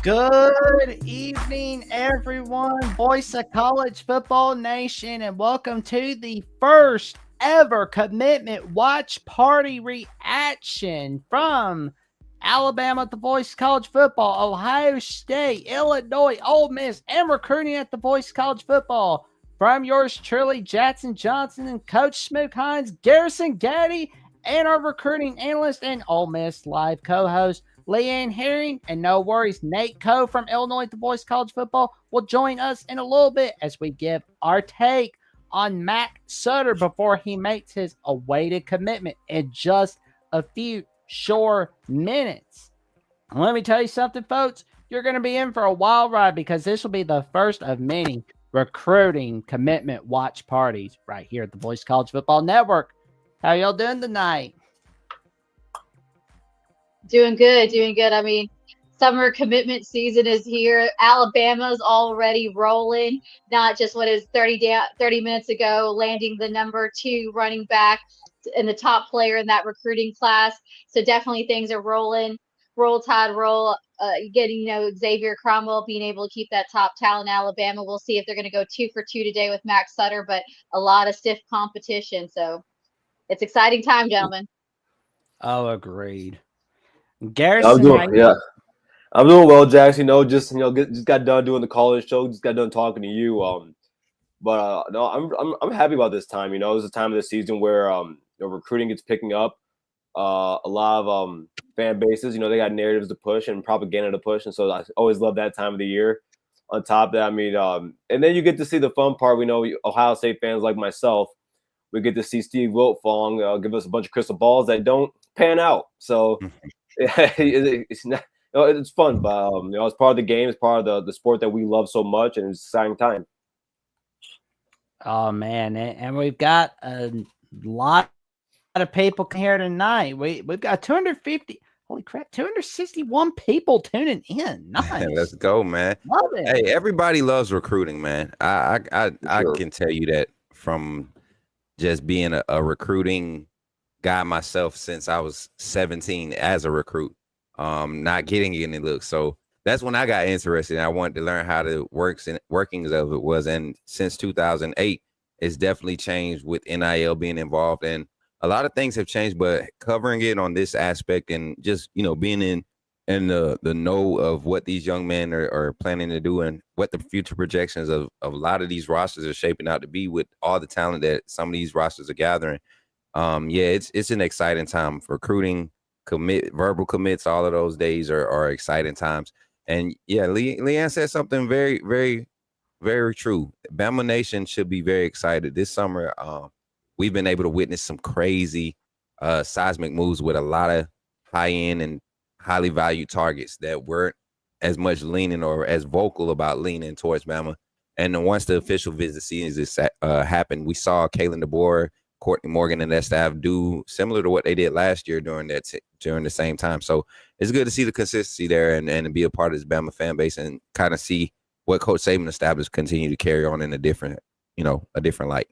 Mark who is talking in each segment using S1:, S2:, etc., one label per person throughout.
S1: Good evening, everyone. Voice of College Football Nation, and welcome to the first ever commitment watch party reaction from Alabama at the Voice of College Football, Ohio State, Illinois, Ole Miss, and recruiting at the Voice of College Football. From yours truly, Jackson Johnson and Coach Smook Hines, Garrison Gaddy, and our recruiting analyst and Ole Miss live co-host, Leanne Herring, and no worries, Nate Coe from Illinois The Voice College Football will join us in a little bit as we give our take on Mack Sutter before he makes his awaited commitment in just a few short minutes. Let me tell you something, folks. You're going to be in for a wild ride because this will be the first of many recruiting commitment watch parties right here at the Voice College Football Network. How y'all doing tonight?
S2: Doing good, doing good. I mean, summer commitment season is here. Alabama's already rolling. Not just what is 30 minutes ago, landing the number 2 running back and the top player in that recruiting class. So definitely things are rolling. Roll Tide, roll. Getting Xavier Cromwell being able to keep that top talent. Alabama. We'll see if they're going to go 2 for 2 today with Mack Sutter, but a lot of stiff competition. So it's exciting time, gentlemen.
S1: Oh, agreed.
S3: I'm
S1: Garrison,
S3: doing yeah. I'm doing well, Jax. Just got done doing the college show. Just got done talking to you. But no, I'm happy about this time. It's a time of the season where recruiting gets picking up. A lot of fan bases, they got narratives to push and propaganda to push, and so I always love that time of the year. On top of that, and then you get to see the fun part. We know Ohio State fans like myself. We get to see Steve Wiltfong give us a bunch of crystal balls that don't pan out. So it's not. It's fun, but it's part of the game. It's part of the sport that we love so much, and it's an exciting time.
S1: Oh man, and we've got a lot of people here tonight. We've got 250. Holy crap, 261 people tuning in. Nice.
S4: Let's go, man.
S1: Love it.
S4: Hey, everybody loves recruiting, man. I
S3: Sure.
S4: can tell you that from just being a recruiting guy myself since I was 17 as a recruit, not getting any looks. So that's when I got interested. I wanted to learn how the workings of it was. And since 2008, it's definitely changed with NIL being involved. And a lot of things have changed, but covering it on this aspect and just, being in the know of what these young men are planning to do and what the future projections of a lot of these rosters are shaping out to be with all the talent that some of these rosters are gathering. It's an exciting time for recruiting, verbal commits. All of those days are exciting times. And yeah, Leanne said something very, very, very true. Bama Nation should be very excited this summer. We've been able to witness some crazy seismic moves with a lot of high-end and highly valued targets that weren't as much leaning or as vocal about leaning towards Bama. And then once the official visit season happened, we saw Kalen DeBoer, Courtney Morgan, and that staff do similar to what they did last year during the same time. So it's good to see the consistency there and be a part of this Bama fan base and kind of see what Coach Saban established continue to carry on in a different light.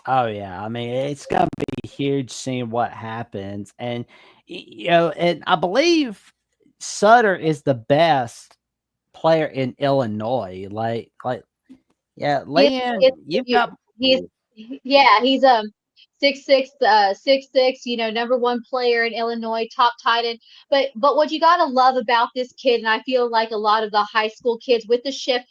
S1: Oh yeah, I mean it's gonna be huge seeing what happens, and and I believe Sutter is the best player in Illinois. Yeah, Leanne, you've got.
S2: He's he's 6'6", 6'6", number 1 player in Illinois, top tight end. But what you gotta love about this kid, and I feel like a lot of the high school kids with the shift,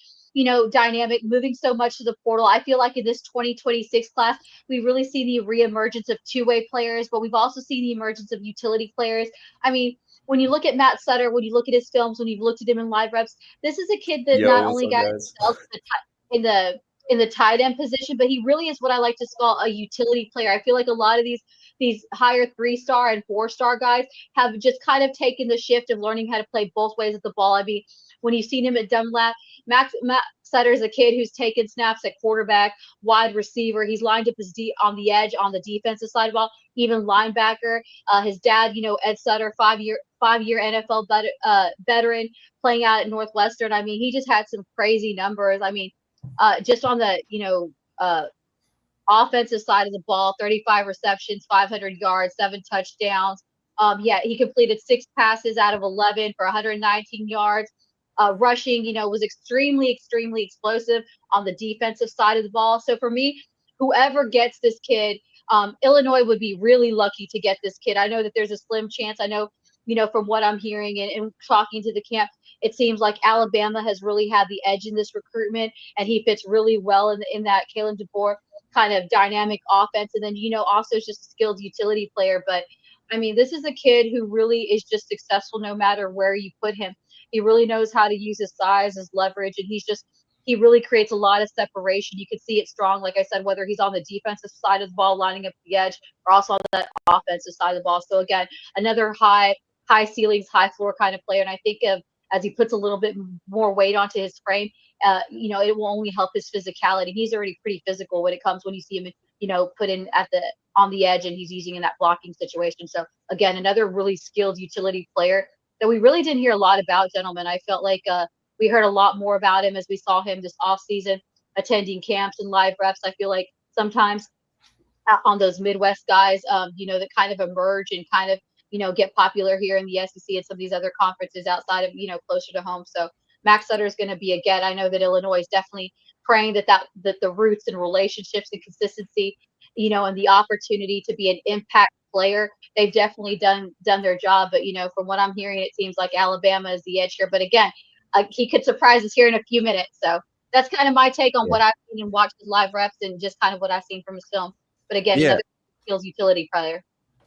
S2: dynamic, moving so much to the portal. I feel like in this 2026 class, we really see the reemergence of two-way players, but we've also seen the emergence of utility players. I mean, when you look at Matt Sutter, when you look at his films, when you've looked at him in live reps, this is a kid that not
S5: Yo, what's
S2: only
S5: up,
S2: got
S5: guys?
S2: himself in the tight end position, but he really is what I like to call a utility player. I feel like a lot of these higher 3-star and 4-star guys have just kind of taken the shift of learning how to play both ways of the ball. I mean, when you've seen him at Dunlap, Matt Sutter is a kid who's taken snaps at quarterback, wide receiver. He's lined up on the edge on the defensive side of the ball, even linebacker. His dad, Ed Sutter, five-year NFL veteran, playing out at Northwestern. I mean, he just had some crazy numbers. I mean, just on the offensive side of the ball, 35 receptions, 500 yards, 7 touchdowns. He completed 6 passes out of 11 for 119 yards. rushing, was extremely, extremely explosive on the defensive side of the ball. So for me, whoever gets this kid, Illinois would be really lucky to get this kid. I know that there's a slim chance. I know, from what I'm hearing and talking to the camp, it seems like Alabama has really had the edge in this recruitment, and he fits really well in that Kalen DeBoer kind of dynamic offense. And then, also is just a skilled utility player. But I mean, this is a kid who really is just successful no matter where you put him. He really knows how to use his size, his leverage, and he really creates a lot of separation. You can see it strong, like I said, whether he's on the defensive side of the ball, lining up the edge, or also on that offensive side of the ball. So again, another high ceilings, high floor kind of player. And I think as he puts a little bit more weight onto his frame, it will only help his physicality. He's already pretty physical when you see him, put in on the edge, and he's using in that blocking situation. So again, another really skilled utility player that we really didn't hear a lot about, gentlemen. I felt like we heard a lot more about him as we saw him this offseason attending camps and live reps. I feel like sometimes on those Midwest guys, that kind of emerge and kind of, get popular here in the SEC and some of these other conferences outside of, closer to home. So Mack Sutter is going to be a get. I know that Illinois is definitely praying that the roots and relationships and consistency, and the opportunity to be an impact player, they've definitely done their job. But, from what I'm hearing, it seems like Alabama is the edge here. But again, he could surprise us here in a few minutes. So that's kind of my take on what I've seen and watched his live reps and just kind of what I've seen from his film. But again, another skills utility player.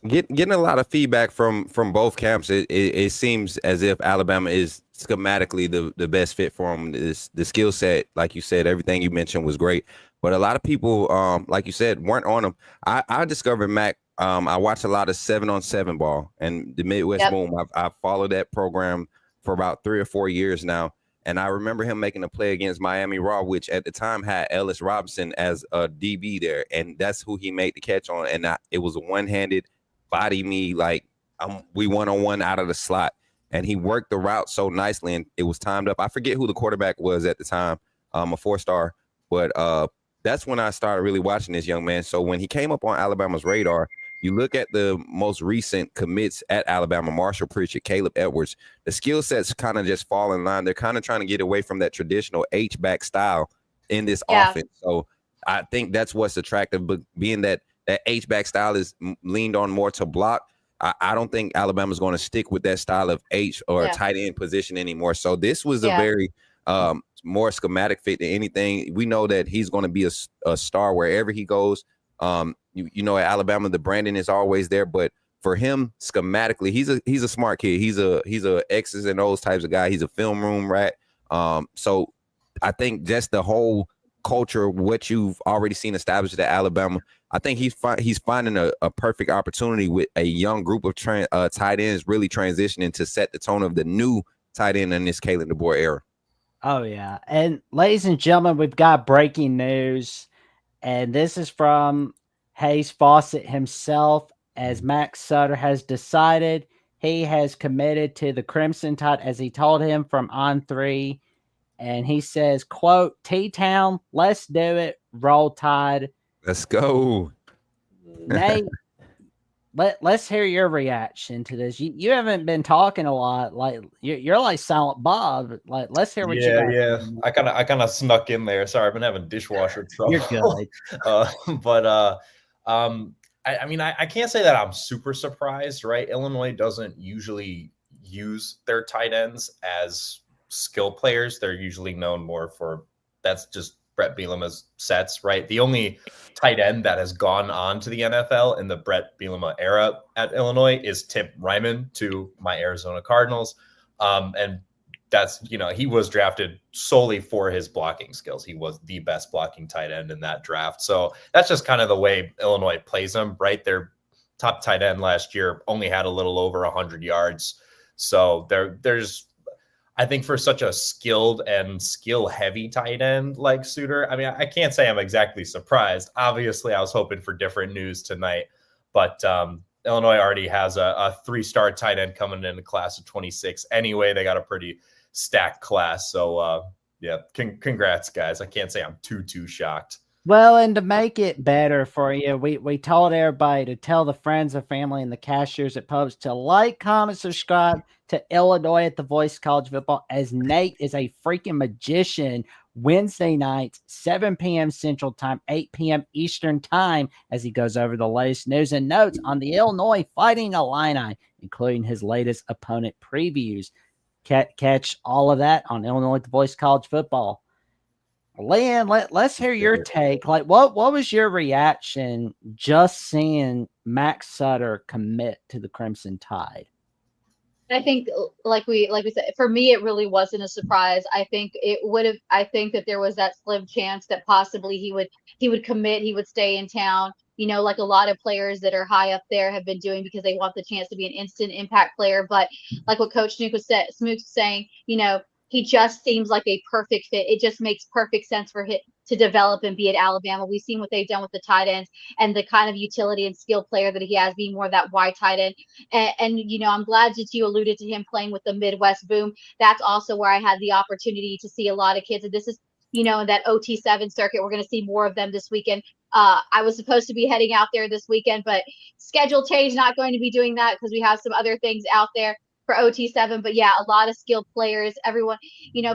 S4: Getting a lot of feedback from both camps. It seems as if Alabama is schematically the best fit for him. The skill set, like you said, everything you mentioned was great. But a lot of people, like you said, weren't on him. I discovered Mack. I watched a lot of 7-on-7 ball and the Midwest Boom. I've followed that program for about 3 or 4 years now. And I remember him making a play against Miami Raw, which at the time had Ellis Robinson as a DB there. And that's who he made the catch on. And it was a one-handed body me, like we one-on-one out of the slot. And he worked the route so nicely, and it was timed up. I forget who the quarterback was at the time, a 4-star. But that's when I started really watching this young man. So when he came up on Alabama's radar, you look at the most recent commits at Alabama, Marshall Pritchett, Caleb Edwards, the skill sets kind of just fall in line. They're kind of trying to get away from that traditional H-back style in this offense. So I think that's what's attractive, but being that H-back style is leaned on more to block, I don't think Alabama's going to stick with that style of H or tight end position anymore. So this was a very more schematic fit than anything. We know that he's going to be a star wherever he goes. At Alabama, the branding is always there, but for him, schematically, he's a smart kid. He's a X's and O's types of guy. He's a film room rat. So I think just the whole culture, what you've already seen established at Alabama, I think he's finding a perfect opportunity with a young group of tight ends really transitioning to set the tone of the new tight end in this Kalen DeBoer era.
S1: Oh, yeah. And ladies and gentlemen, we've got breaking news. And this is from Hayes Fawcett himself, as Mack Sutter has decided he has committed to the Crimson Tide, as he told him from On3. And he says, quote, T-Town, let's do it, roll Tide.
S4: Let's go.
S1: Nate, let's hear your reaction to this. You haven't been talking a lot. Like you're like Silent Bob. Like, let's hear what you got.
S5: Yeah. I kind of snuck in there. Sorry, I've been having dishwasher trouble.
S1: You're good.
S5: I mean, I can't say that I'm super surprised, right? Illinois doesn't usually use their tight ends as skill players. They're usually known more for, that's just Brett Bielema's sets, right? The only tight end that has gone on to the NFL in the Brett Bielema era at Illinois is Tim Ryman to my Arizona Cardinals. And that's, he was drafted solely for his blocking skills. He was the best blocking tight end in that draft. So that's just kind of the way Illinois plays them, right? Their top tight end last year only had a little over 100 yards. So there's, I think for such a skilled and skill-heavy tight end like Sutter, I mean, I can't say I'm exactly surprised. Obviously, I was hoping for different news tonight, but Illinois already has a 3-star tight end coming in the class of 26. Anyway, they got a pretty stacked class. So, congrats, guys. I can't say I'm too shocked.
S1: Well, and to make it better for you, we told everybody to tell the friends and family and the cashiers at pubs to like, comment, subscribe to Illinois at the Voice College Football, as Nate is a freaking magician Wednesday nights, 7 p.m. Central Time, 8 p.m. Eastern Time, as he goes over the latest news and notes on the Illinois Fighting Illini, including his latest opponent previews. Catch all of that on Illinois at the Voice College Football. Lynn, let's hear your take. Like, what was your reaction just seeing Max Sutter commit to the Crimson Tide?
S2: I think, like we said, for me, it really wasn't a surprise. I think it would have. I think that there was that slim chance that possibly he would commit. He would stay in town. Like a lot of players that are high up there have been doing because they want the chance to be an instant impact player. But like what Coach Smoot was saying, he just seems like a perfect fit. It just makes perfect sense for him to develop and be at Alabama. We've seen what they've done with the tight ends and the kind of utility and skill player that he has, being more of that wide tight end. And I'm glad that you alluded to him playing with the Midwest Boom. That's also where I had the opportunity to see a lot of kids. And this is, in that OT7 circuit, we're going to see more of them this weekend. I was supposed to be heading out there this weekend, but schedule change, not going to be doing that because we have some other things out there for OT7. But yeah, a lot of skilled players. Everyone,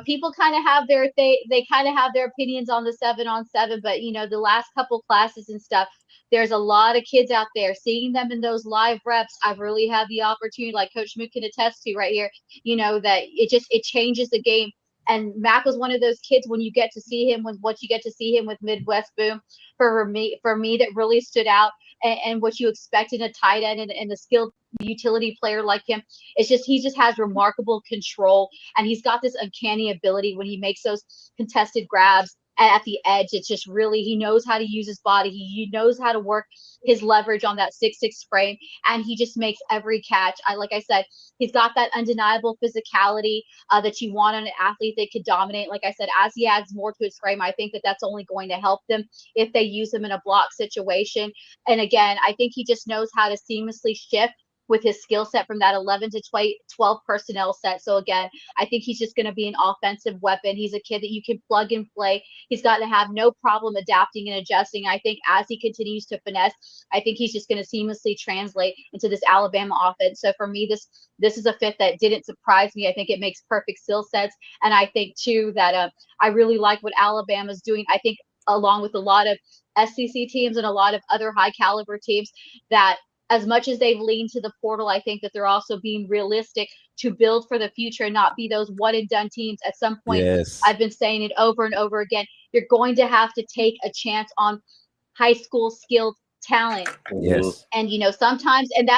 S2: people kind of have they kind of have their opinions on the 7-on-7, but the last couple classes and stuff, there's a lot of kids out there. Seeing them in those live reps, I've really had the opportunity, like Coach Mook can attest to right here, that it changes the game. And Mack was one of those kids when you get to see him with Midwest Boom, for me that really stood out, and what you expect in a tight end and a skilled utility player like him. It's just, he just has remarkable control, and he's got this uncanny ability when he makes those contested grabs at the edge. It's just really, he knows how to use his body. He knows how to work his leverage on that 6'6" frame, and he just makes every catch. Like I said, he's got that undeniable physicality that you want on an athlete that could dominate. Like I said, as he adds more to his frame, I think that that's only going to help them if they use him in a block situation. And again, I think he just knows how to seamlessly shift with his skill set from that 11 to 12 personnel set. So again, I think he's just going to be an offensive weapon. He's a kid that you can plug and play. He's got to have no problem adapting and adjusting. I think as he continues to finesse, I think he's just going to seamlessly translate into this Alabama offense. So for me, this is a fit that didn't surprise me. I think it makes perfect skill sets. And I think too that I really like what Alabama's doing. I think along with a lot of SEC teams and a lot of other high caliber teams, that as much as they've leaned to the portal, I think that they're also being realistic to build for the future and not be those one and done teams. At some point,
S4: Yes.
S2: I've been saying it over and over again, you're going to have to take a chance on high school skilled talent.
S4: Yes.
S2: And sometimes, and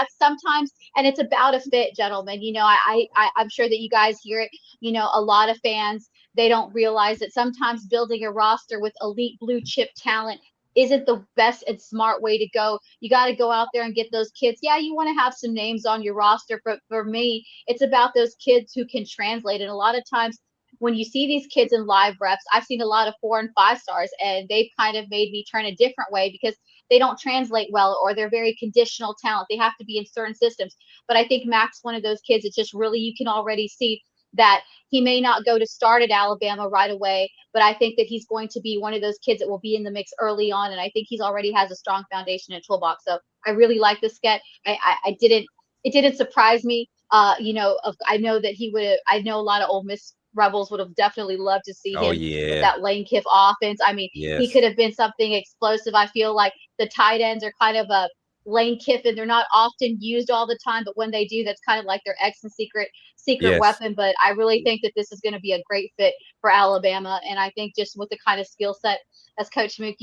S2: it's about a fit, gentlemen. I'm sure that you guys hear it. A lot of fans, they don't realize that sometimes building a roster with elite blue chip talent isn't the best and smart way to go. You got to go out there and get those kids. Yeah, you want to have some names on your roster, but for me, it's about those kids who can translate. And a lot of times when you see these kids in live reps, I've seen a lot of 4 and 5 stars, and they've kind of made me turn a different way because they don't translate well, or they're very conditional talent. They have to be in certain systems. But I think Mack's one of those kids. It's just really, you can already see that he may not go to start at Alabama right away, but I think that he's going to be one of those kids that will be in the mix early on. And I think he's already has a strong foundation in toolbox. So I really like this sketch. It didn't surprise me. I know that I know a lot of Ole Miss Rebels would have definitely loved to see him with that Lane Kiff offense. I mean, he could have been something explosive. I feel like the tight ends are kind of a Lane Kiffin. They're not often used all the time, but when they do, that's kind of like their X and secret weapon. But I really think that this is going to be a great fit for Alabama. And I think just with the kind of skill set, as Coach Mook,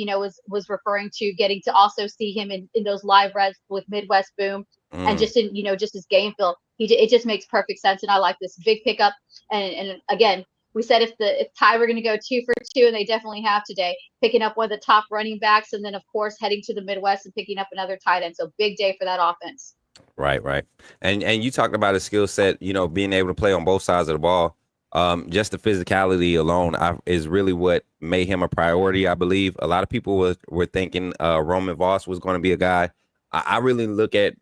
S2: was referring to, getting to also see him in those live reps with Midwest Boom and just in, just his game feel, it just makes perfect sense. And I like this big pickup. And again, we said if Ty were going to go 2 for 2, and they definitely have today, picking up one of the top running backs, and then of course heading to the Midwest and picking up another tight end. So big day for that offense.
S4: Right. And you talked about a skill set, being able to play on both sides of the ball. Just the physicality alone is really what made him a priority. I believe a lot of people were thinking Roman Voss was going to be a guy. I really look at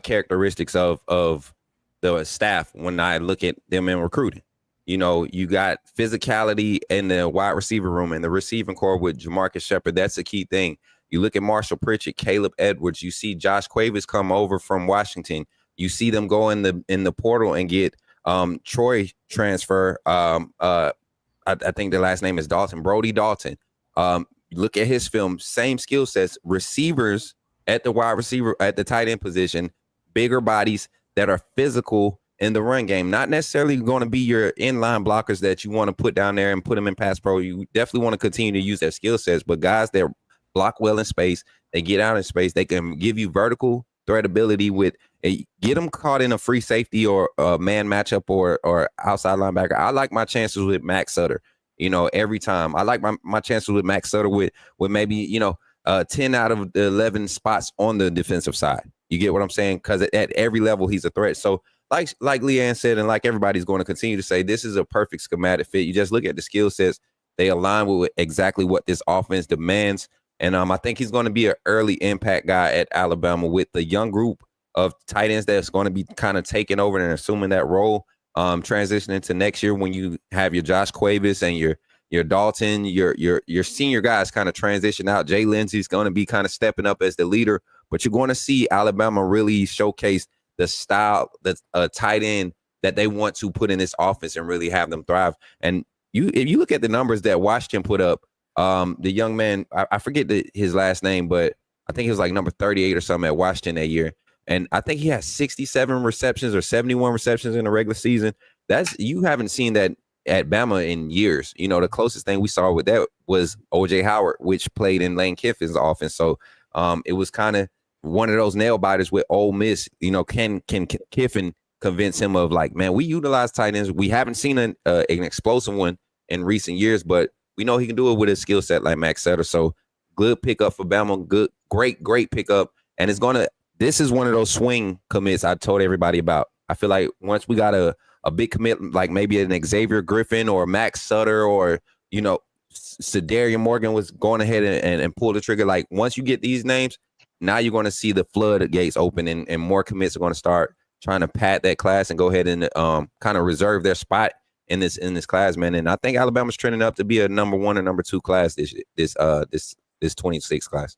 S4: characteristics of the staff when I look at them in recruiting. You know, you got physicality in the wide receiver room and the receiving core with Jamarcus Shepard. That's a key thing. You look at Marshall Pritchett, Caleb Edwards. You see Josh Cuevas come over from Washington. You see them go in the portal and get Troy transfer. I think the last name is Dalton, Brody Dalton. Look at his film, same skill sets, receivers at the wide receiver, at the tight end position, bigger bodies that are physical in the run game. Not necessarily going to be your inline blockers that you want to put down there and put them in pass pro. You definitely want to continue to use their skill sets, but guys that block well in space, they get out in space, they can give you vertical threat ability with get them caught in a free safety or a man matchup or outside linebacker. I like my chances with Mack Sutter. You know, every time I like my chances with Mack Sutter with maybe 10 out of the 11 spots on the defensive side. You get what I'm saying? Because at every level he's a threat. So like Leanne said, and like everybody's going to continue to say, this is a perfect schematic fit. You just look at the skill sets; they align with exactly what this offense demands. And I think he's going to be an early impact guy at Alabama with the young group of tight ends that's going to be kind of taking over and assuming that role, transitioning to next year when you have your Josh Cuevas and your Dalton, your senior guys kind of transition out. Jay Lindsey's going to be kind of stepping up as the leader, but you're going to see Alabama really showcase the style, that's a tight end that they want to put in this offense and really have them thrive. And if you look at the numbers that Washington put up, the young man, I forget his last name, but I think he was like number 38 or something at Washington that year. And I think he had 67 receptions or 71 receptions in the regular season. You haven't seen that at Bama in years. You know, the closest thing we saw with that was OJ Howard, which played in Lane Kiffin's offense. So it was kind of one of those nail biters with Ole Miss. You know, can Kiffin convince him of like, man, we utilize tight ends. We haven't seen an explosive one in recent years, but we know he can do it with his skill set like Max Sutter. So good pickup for Bama. Great pickup. And this is one of those swing commits I told everybody about. I feel like once we got a big commit, like maybe an Xavier Griffin or Max Sutter or, Sedarian Morgan was going ahead and pull the trigger. Like once you get these names, now you're going to see the floodgates open and more commits are going to start trying to pad that class and go ahead and kind of reserve their spot in this class, man. And I think Alabama's trending up to be a number 1 or number 2 class this 26 class.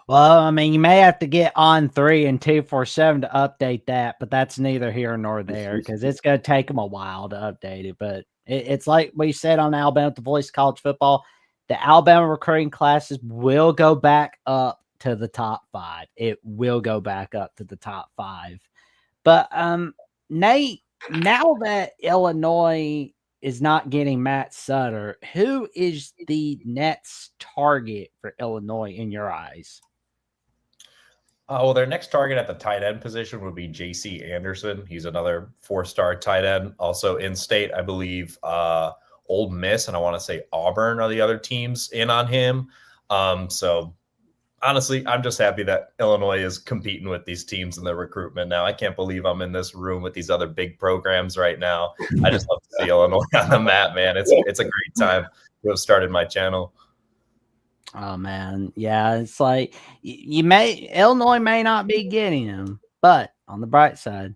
S1: Well, I mean, you may have to get on 3 and 247 to update that, but that's neither here nor there because it's going to take them a while to update it. But it's like we said on Alabama, the Voice of College Football, the Alabama recruiting classes will go back up to the top 5. It will go back up to the top 5. But Nate, now that Illinois is not getting Matt Sutter, who is the next target for Illinois in your eyes?
S5: Well, their next target at the tight end position would be J.C. Anderson. He's another 4-star tight end, also in state, I believe. Ole Miss and I want to say Auburn are the other teams in on him. So honestly, I'm just happy that Illinois is competing with these teams in the recruitment now. I can't believe I'm in this room with these other big programs right now. I just love to see Illinois on the map, man. It's a great time to have started my channel.
S1: Oh man, yeah, it's like Illinois may not be getting him, but on the bright side,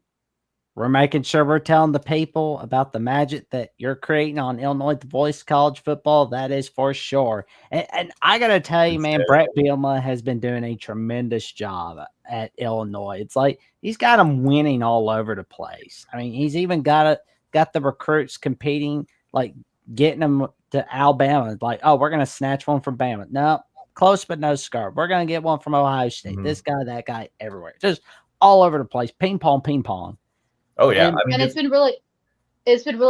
S1: we're making sure we're telling the people about the magic that you're creating on Illinois, the Voice of College Football. That is for sure. And I gotta tell you, man, Brett Bielema has been doing a tremendous job at Illinois. It's like he's got them winning all over the place. I mean, he's even got the recruits competing, like getting them to Alabama. Like, oh, we're gonna snatch one from Bama. No, close but no scar. We're gonna get one from Ohio State. Mm-hmm. This guy, that guy, everywhere, just all over the place. Ping pong.
S5: Oh yeah,
S2: and it's been really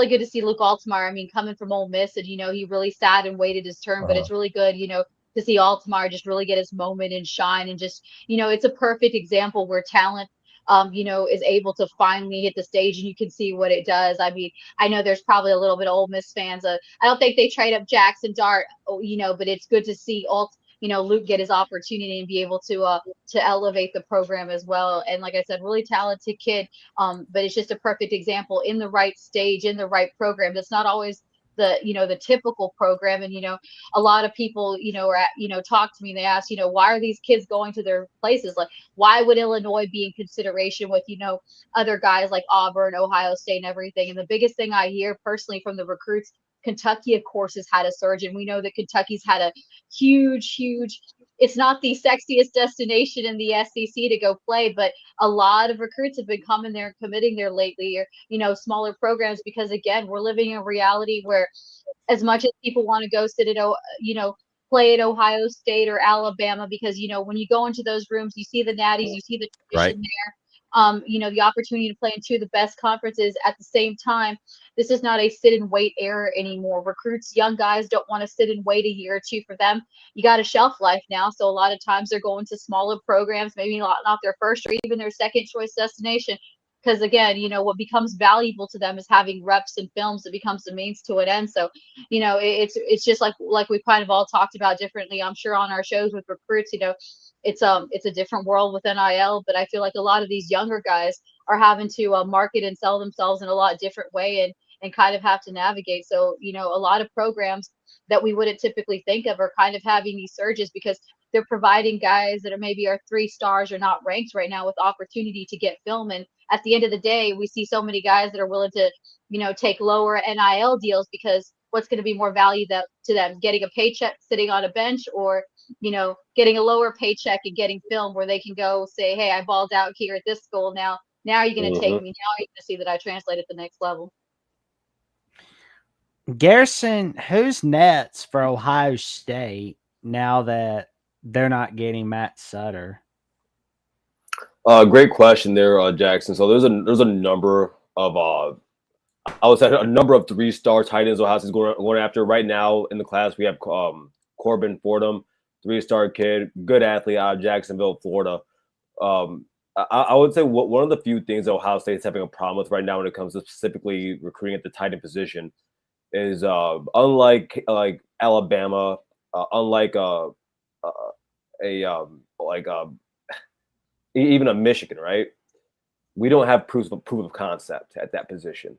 S2: good to see Luke Altmaier. I mean, coming from Ole Miss, and he really sat and waited his turn. But it's really good, to see Altmaier just really get his moment and shine, and just it's a perfect example where talent, is able to finally hit the stage, and you can see what it does. I mean, I know there's probably a little bit of Ole Miss fans. I don't think they trade up Jackson Dart, but it's good to see Luke get his opportunity and be able to elevate the program as well. And like I said, really talented kid. But it's just a perfect example in the right stage, in the right program. That's not always the typical program. And a lot of people talk to me and they ask, why are these kids going to their places? Like, why would Illinois be in consideration with other guys like Auburn, Ohio State, and everything? And the biggest thing I hear personally from the recruits, Kentucky of course has had a surge, and we know that Kentucky's had a huge, it's not the sexiest destination in the SEC to go play, but a lot of recruits have been coming there and committing there lately, or smaller programs, because again, we're living in a reality where as much as people want to go sit at play at Ohio State or Alabama, because when you go into those rooms, you see the natties, you see the tradition
S4: Right.
S2: there. The opportunity to play in two of the best conferences at the same time. This is not a sit and wait era anymore. Recruits, young guys don't want to sit and wait a year or two. For them, you got a shelf life now. So a lot of times they're going to smaller programs, maybe not their first or even their second choice destination. Because again, what becomes valuable to them is having reps and films that becomes the means to an end. So, it's just like we've kind of all talked about differently, I'm sure, on our shows with recruits. It's a different world with NIL, but I feel like a lot of these younger guys are having to market and sell themselves in a lot different way, and kind of have to navigate. So a lot of programs that we wouldn't typically think of are kind of having these surges, because they're providing guys that are maybe 3 stars or not ranked right now with opportunity to get film. And at the end of the day, we see so many guys that are willing to take lower NIL deals, because what's going to be more value to them, getting a paycheck sitting on a bench, or getting a lower paycheck and getting film where they can go say, hey, I balled out here at this school. Now you're going to take me. Now you're going to see that I translate at the next level.
S1: Garrison, who's next for Ohio State now that they're not getting Matt Sutter?
S3: Great question there, Jackson. So there's a number of I would say a number of 3-star tight ends Ohio State's going after right now in the class. We have Corbin Fordham, 3-star kid, good athlete out of Jacksonville, Florida. I would say one of the few things that Ohio State is having a problem with right now when it comes to specifically recruiting at the tight end position is unlike like Alabama, unlike even a Michigan, right? We don't have proof of concept at that position.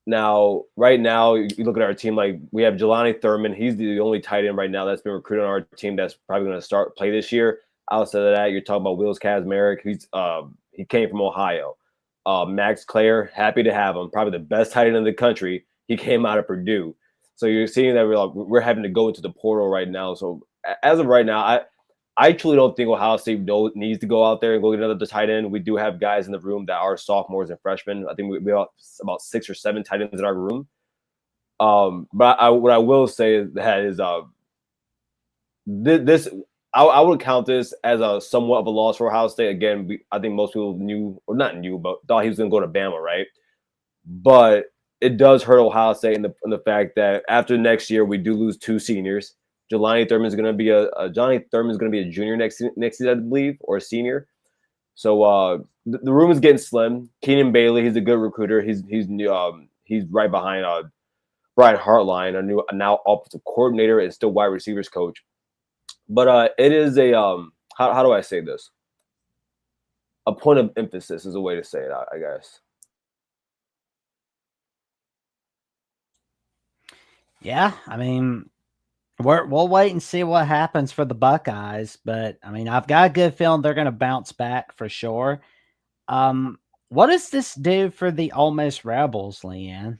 S3: Now, right now, you look at our team, like we have Jelani Thurman. He's the only tight end right now that's been recruited on our team that's probably going to play this year. Outside of that, you're talking about Wills Kazmarek. He came from Ohio. Max Clare, happy to have him. Probably the best tight end in the country. He came out of Purdue. So you're seeing that we're having to go into the portal right now. So as of right now, I truly don't think Ohio State needs to go out there and go get another tight end. We do have guys in the room that are sophomores and freshmen. I think we have about 6 or 7 tight ends in our room. But what I will say is this I would count this as a somewhat of a loss for Ohio State. Again, I think most people but thought he was going to go to Bama, right? But it does hurt Ohio State in the fact that after next year we do lose 2 seniors. Jelani Thurman is going to be a junior next season, I believe, or a senior. So the room is getting slim. Keenan Bailey, he's a good recruiter. He's right behind Brian Hartline, a now offensive coordinator and still wide receivers coach. But it is a how do I say this? A point of emphasis is a way to say it, I guess.
S1: Yeah, I mean, we'll wait and see what happens for the Buckeyes, but I mean, I've got a good feeling they're going to bounce back for sure. What does this do for the Ole Miss Rebels, Leanne?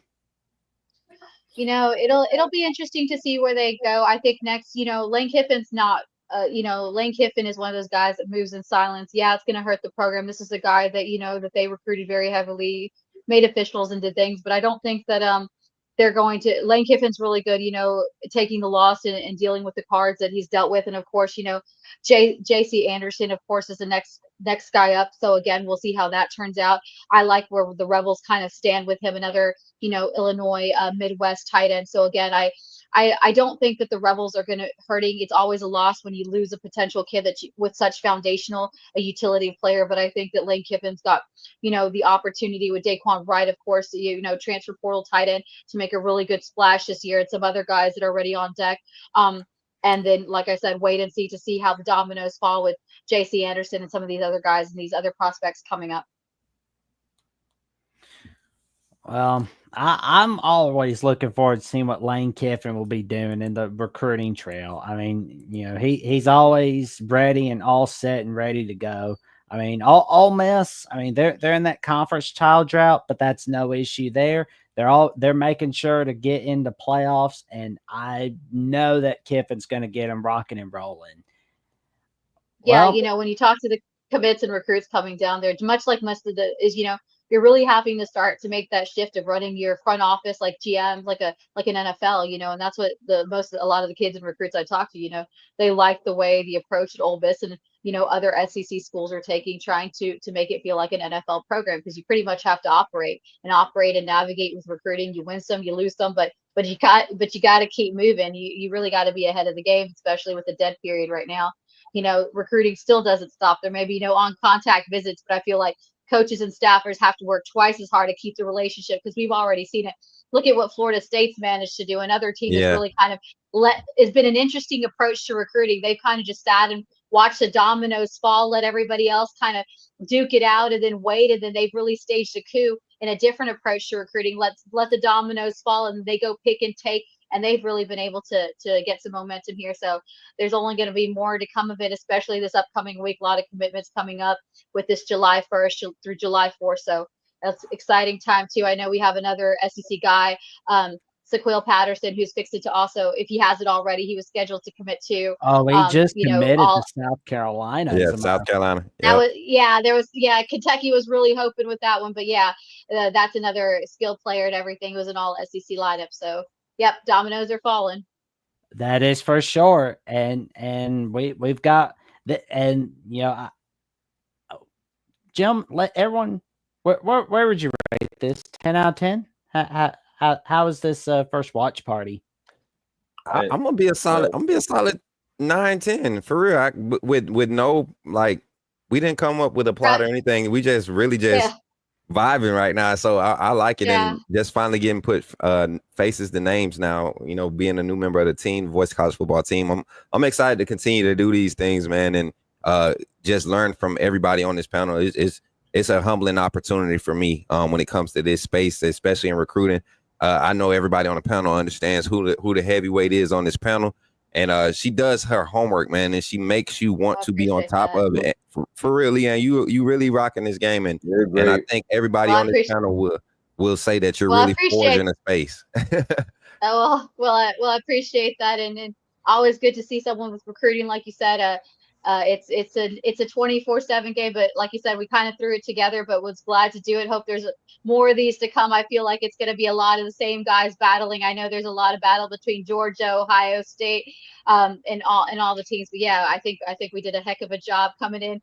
S2: It'll be interesting to see where they go. I think next, Lane Kiffin's not, Lane Kiffin is one of those guys that moves in silence. Yeah, it's going to hurt the program. This is a guy that, that they recruited very heavily, made officials and did things, but I don't think that, they're going to. Lane Kiffin's really good, taking the loss and dealing with the cards that he's dealt with. And of course, JC Anderson, of course, is the next guy up. So again, we'll see how that turns out. I like where the Rebels kind of stand with him, another, Illinois Midwest tight end. So again, I don't think that the Rebels are going to hurting. It's always a loss when you lose a potential kid with such foundational a utility player. But I think that Lane Kiffin's got, the opportunity with Daquan Wright, of course, transfer portal tight end, to make a really good splash this year, and some other guys that are already on deck. And then, like I said, wait and see how the dominoes fall with JC Anderson and some of these other guys and these other prospects coming up.
S1: Well, I'm always looking forward to seeing what Lane Kiffin will be doing in the recruiting trail. I mean, he's always ready and all set and ready to go. I mean, Ole Miss, I mean, they're in that conference child drought, but that's no issue there. They're making sure to get into playoffs, and I know that Kiffin's going to get them rocking and rolling.
S2: Yeah,
S1: Well,
S2: when you talk to the commits and recruits coming down there, much like most of you're really having to start to make that shift of running your front office like GM, like an NFL, and that's what a lot of the kids and recruits I talk to, they like the way the approach at Ole Miss and other SEC schools are taking, trying to make it feel like an NFL program, because you pretty much have to operate and navigate with recruiting. You win some, you lose some, but you got to keep moving. You really got to be ahead of the game, especially with the dead period right now. Recruiting still doesn't stop. There may be no on contact visits, but I feel like coaches and staffers have to work twice as hard to keep the relationship, because we've already seen it. Look at what Florida State's managed to do. Another team that's
S4: Yeah.
S2: really kind of has been an interesting approach to recruiting. They've kind of just sat and watched the dominoes fall, let everybody else kind of duke it out, and then wait. And then they've really staged a coup in a different approach to recruiting. Let the dominoes fall, and they go pick and take. And they've really been able to get some momentum here. So there's only going to be more to come of it, especially this upcoming week. A lot of commitments coming up with this July 1st through July 4th. So that's exciting time too. I know we have another SEC guy, Sequil Patterson, who's fixed it to also, if he hasn't already, he was scheduled to commit to.
S1: he just committed
S2: all
S1: to South Carolina.
S4: Yeah, South Carolina.
S2: that was Kentucky was really hoping with that one, but that's another skilled player and everything. It was an all SEC lineup. So yep, dominoes are falling.
S1: That is for sure, and we've got Jim. Let everyone. Where would you rate this? 10 out of 10. How is this first watch party?
S4: I'm gonna be a solid. I'm gonna be a solid 9-10 for real. With no, like, we didn't come up with a plot or anything. We just really vibing right now. So I like it, and just finally getting put faces to names now. Being a new member of the team, Voice College Football Team. I'm excited to continue to do these things, man, and just learn from everybody on this panel. It's a humbling opportunity for me when it comes to this space, especially in recruiting. I know everybody on the panel understands who the heavyweight is on this panel. And she does her homework, man, and she makes you want to be on top of it. For real, Leanne, you really rocking this game, and I think everybody on this panel will say that you're really forging a space.
S2: I appreciate that, and always good to see someone with recruiting, like you said. It's a 24/7 game, but like you said, we kind of threw it together, but was glad to do it. Hope there's more of these to come. I feel like it's going to be a lot of the same guys battling. I know there's a lot of battle between Georgia, Ohio State, and all the teams. But yeah, I think we did a heck of a job coming in,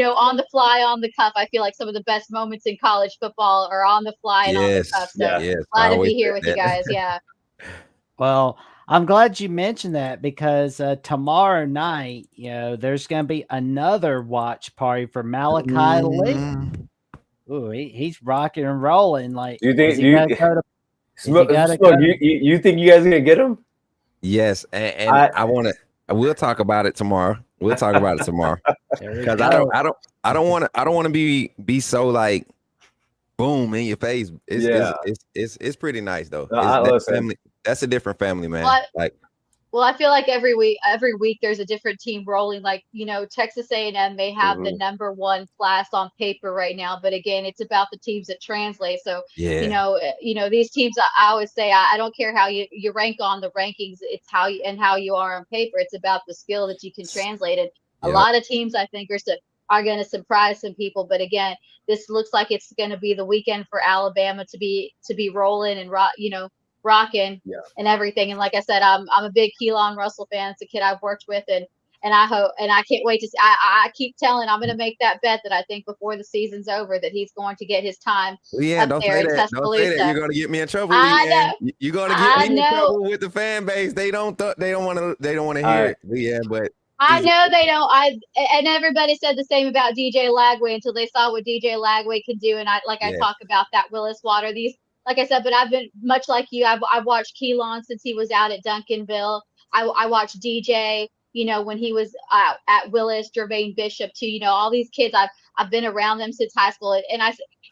S2: on the fly, on the cuff. I feel like some of the best moments in college football are on the fly and on the cuff. So glad to be here with you guys. Yeah.
S1: Well, I'm glad you mentioned that, because tomorrow night, there's going to be another watch party for Malachi Lee. Ooh, he's rocking and rolling. Like,
S3: you think you think you guys are gonna get him?
S4: Yes, and I want to. We'll talk about it tomorrow. We'll talk about it tomorrow, because I don't want to be so like boom in your face. It's pretty nice though. That's a different family, man.
S2: Well, I feel like every week there's a different team rolling. Like, Texas A&M, they have the number one class on paper right now, but again, it's about the teams that translate. So, these teams, I always say, I don't care how you rank on the rankings. It's how you are on paper. It's about the skill that you can translate. And a lot of teams, I think, are going to surprise some people. But again, this looks like it's going to be the weekend for Alabama to be rolling and rocking and everything. And like I said, I'm a big Keelan Russell fan. It's a kid I've worked with, and I hope, and I can't wait to see. I keep telling, I'm going to make that bet that I think before the season's over that he's going to get his time up there in Tuscaloosa.
S4: Don't say that. You're going to get me in trouble. You're going to get me in trouble with the fan base. They don't want to hear it. Yeah, but
S2: I know they don't. And everybody said the same about DJ Lagway until they saw what DJ Lagway can do. And I talk about that Willis Water. Like I said, but I've been much like you. I've watched Keelan since he was out at Duncanville. I watched DJ, when he was at Willis, Jermaine Bishop too. All these kids, I've been around them since high school, and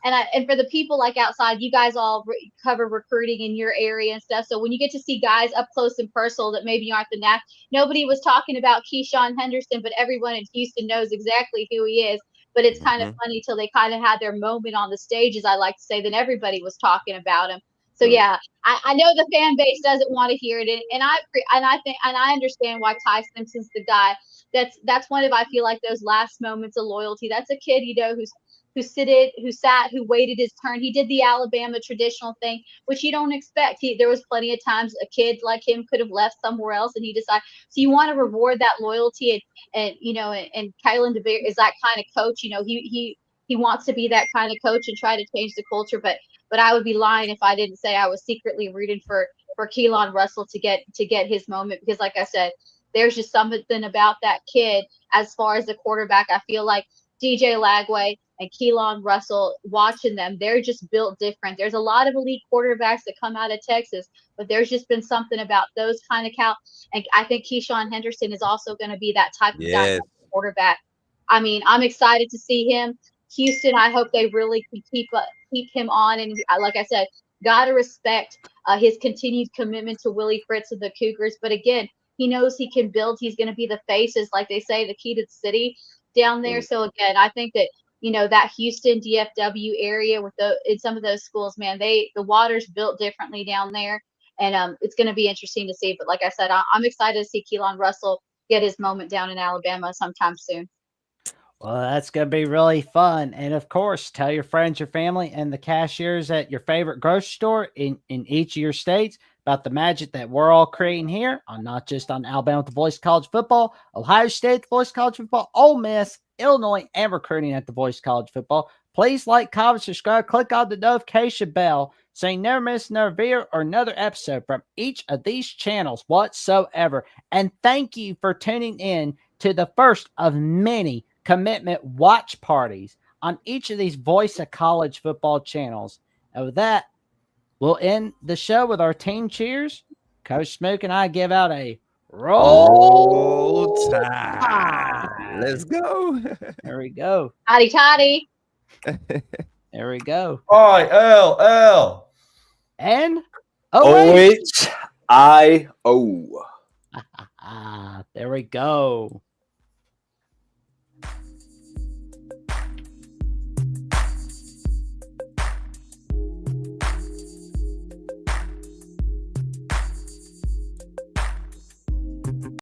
S2: and for the people like outside, you guys all cover recruiting in your area and stuff. So when you get to see guys up close and personal that maybe aren't the nobody was talking about Keyshawn Henderson, but everyone in Houston knows exactly who he is. But it's kind of funny till they kind of had their moment on the stage, as I like to say, then everybody was talking about him. So yeah, I know the fan base doesn't want to hear it, and I understand why Ty Simpson's the guy. That's one of, I feel like, those last moments of loyalty. That's a kid, who waited his turn. He did the Alabama traditional thing, which you don't expect. There was plenty of times a kid like him could have left somewhere else, and he decided. So you want to reward that loyalty, and Kalen DeVere is that kind of coach. He wants to be that kind of coach and try to change the culture, but I would be lying if I didn't say I was secretly rooting for Keelan Russell to get his moment, because like I said, there's just something about that kid as far as the quarterback. I feel like DJ Lagway and Keelan Russell, watching them, they're just built different. There's a lot of elite quarterbacks that come out of Texas, but there's just been something about those kind of and I think Keyshawn Henderson is also going to be that type of guy, quarterback. I mean, I'm excited to see him. Houston, I hope they really can keep him on. And like I said, got to respect his continued commitment to Willie Fritz and the Cougars. But again, he knows he can build. He's going to be the faces, like they say, the key to the city down there. So again, I think that that Houston DFW area in some of those schools, man, the water's built differently down there, and it's going to be interesting to see. But like I said, I'm excited to see Keelan Russell get his moment down in Alabama sometime soon.
S1: Well, that's going to be really fun. And of course, tell your friends, your family, and the cashiers at your favorite grocery store in each of your states about the magic that we're all creating here, on not just on Alabama The Voice College Football, Ohio State The Voice College Football, Ole Miss, Illinois, and recruiting at The Voice College Football. Please like, comment, subscribe, click on the notification bell so you never miss another video or another episode from each of these channels whatsoever. And thank you for tuning in to the first of many commitment watch parties on each of these Voice of College Football channels. And with that, we'll end the show with our team cheers. Coach Smook and I give out a roll tide.
S4: Let's go.
S1: There we go.
S2: Hotty toddy.
S1: There we go.
S5: ILL.
S1: And
S3: OHIO.
S1: there we go.